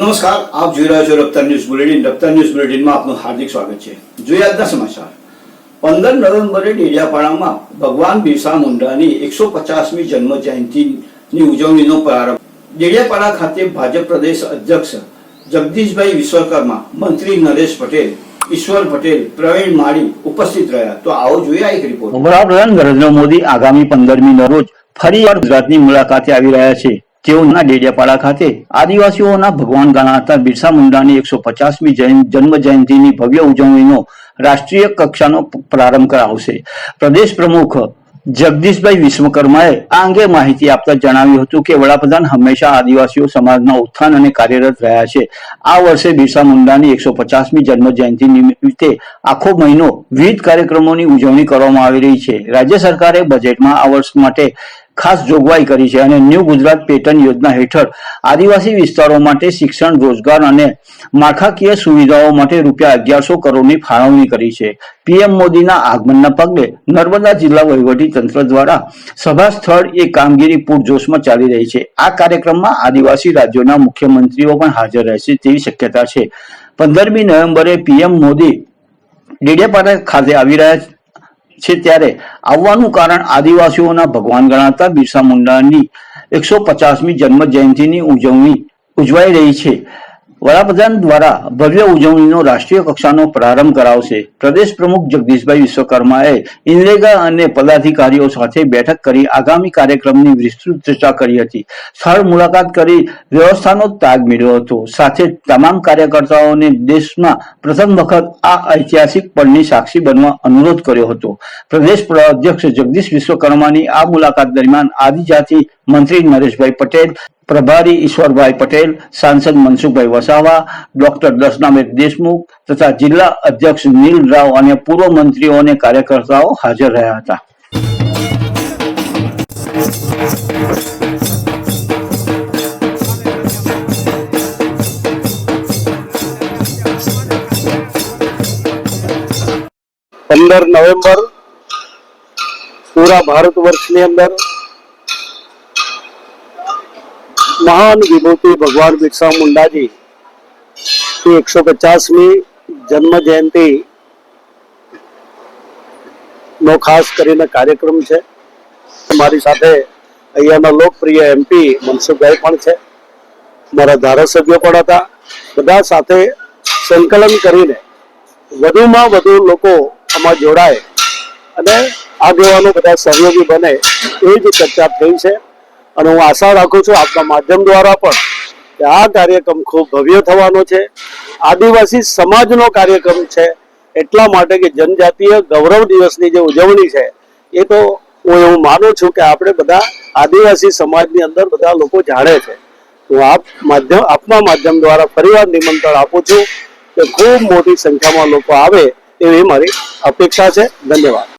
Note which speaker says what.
Speaker 1: નમસ્કાર, આપ જોઈ રહ્યા છો રફતાર ન્યૂઝ બુલેટિન. રફતાર ન્યૂઝ બુલેટિનમાં આપનું હાર્દિક સ્વાગત છે. જોઈએ આજના સમાચાર. 15 નવેમ્બરે ડેડિયાપાડામાં ભગવાન બિરસા મુંડાની 150મી જન્મ જયંતિની ઉજવણીનો પ્રારંભ. ડેડિયાપાડા ખાતે ભાજપ પ્રદેશ અધ્યક્ષ જગદીશભાઈ વિશ્વકર્મા, મંત્રી નરેશ પટેલ, ઈશ્વર પટેલ, પ્રવીણ માળી ઉપસ્થિત રહ્યા. તો આવો જોઈએ આ એક રિપોર્ટ. વડાપ્રધાન નરેન્દ્ર મોદી આગામી 15મી રોજ ફરીવાર ગુજરાતની મુલાકાતે આવી રહ્યા છે. તેઓના ડેડિયાપાડા ખાતે આદિવાસીઓના ભગવાન ગણાતા બિરસા મુંડાની 150મી જન્મ જયંતિની ભવ્ય ઉજવણીનો રાષ્ટ્રીય કક્ષાનો પ્રારંભ કરાવશે. પ્રદેશ પ્રમુખ જગદીશભાઈ વિશ્વકર્માએ આ અંગે માહિતી આપતા જણાવ્યું હતું કે વડાપ્રધાન હંમેશા આદિવાસીઓ સમાજના ઉત્થાન અને કાર્યરત રહ્યા છે. આ વર્ષે બિરસા મુંડાની 150મી જન્મ જયંતિ નિમિત્તે આખો મહિનો વિવિધ કાર્યક્રમોની ઉજવણી કરવામાં આવી રહી છે. રાજ્ય સરકારે બજેટમાં આ વર્ષ માટે ખાસ જોગવાઈ કરી છે અને ન્યૂ ગુજરાત પેટર્ન યોજના હેઠળ આદિવાસી વિસ્તારો માટે શિક્ષણ, રોજગાર અને માળખાકીય સુવિધાઓ માટે ₹1100 કરોડની ફાળવણી કરી છે. પીએમ મોદીના આગમનના પગલે નર્મદા જિલ્લા વહીવટી તંત્ર દ્વારા સભા સ્થળ એ કામગીરી પૂરજોશમાં ચાલી રહી છે. આ કાર્યક્રમમાં આદિવાસી રાજ્યોના મુખ્યમંત્રીઓ પણ હાજર રહેશે તેવી શક્યતા છે. 15મી નવેમ્બરે પીએમ મોદી ડેડિયાપાડા ખાતે આવી રહ્યા છે ત્યારે આવવાનું કારણ આદિવાસીઓના ભગવાન ગણાતા બિરસા મુંડાની 150મી જન્મ જયંતિની ઉજવાઈ રહી છે. વડાપ્રધાન દ્વારા ભવ્ય ઉજવણીનો રાષ્ટ્રીય કક્ષાનો પ્રારંભ કરાવશે. પ્રદેશ પ્રમુખ જગદીશભાઈ વિશ્વકર્માએ ઇન્દ્રેગા અને પદાધિકારીઓ સાથે બેઠક કરી આગામી કાર્યક્રમની વિસ્તૃત ચર્ચા કરી હતી. સ્થળ મુલાકાત કરી વ્યવસ્થાનો તાગ મેળવ્યો હતો. સાથે તમામ કાર્યકર્તાઓને દેશમાં પ્રથમ વખત આ ઐતિહાસિક પળની સાક્ષી બનવા અનુરોધ કર્યો હતો. પ્રદેશ અધ્યક્ષ જગદીશ વિશ્વકર્માની આ મુલાકાત દરમિયાન આદિજાતિ મંત્રી નરેશભાઈ પટેલ, પ્રભારી ઈશ્વરભાઈ પટેલ, સાંસદ મનસુખભાઈ વસાવા, ડોક્ટર દર્શનાબેન દેશમુખ તથા જિલ્લા અધ્યક્ષ નીલ રાવ અને પૂર્વ મંત્રીઓ અને કાર્યકર્તાઓ હાજર રહ્યા હતા.
Speaker 2: નવેમ્બર પૂરા ભારત વર્ષની અંદર મહાન વિભૂતિ ભગવાન બિરસા મુંડાજી की 150મી જન્મ જયંતિ નો ખાસ કરીને કાર્યક્રમ છે. મારી સાથે અહીંયાના લોકપ્રિય એમપી મનસુખભાઈ પણ છે, મારા ધારાસભ્યો પણ હતા. બધા સાથે સંકલન કરીને વધુમાં વધુ લોકો આમાં જોડાય અને આગેવાનો બધા સહયોગી બને એ જ ચર્ચા થઈ છે. અને હું આશા રાખું છું આપના માધ્યમ દ્વારા પણ કે આ કાર્યક્રમ ખૂબ ભવ્ય થવાનો છે. આદિવાસી સમાજનો કાર્યક્રમ છે એટલા માટે કે જનજાતીય ગૌરવ દિવસની જે ઉજવણી છે એ તો હું એવું માનું છું કે આપણે બધા આદિવાસી સમાજની અંદર બધા લોકો જાણે છે. હું આપના માધ્યમ દ્વારા ફરીવાર નિમંત્રણ આપું છું કે ખૂબ મોટી સંખ્યામાં લોકો આવે એવી મારી અપેક્ષા છે. ધન્યવાદ.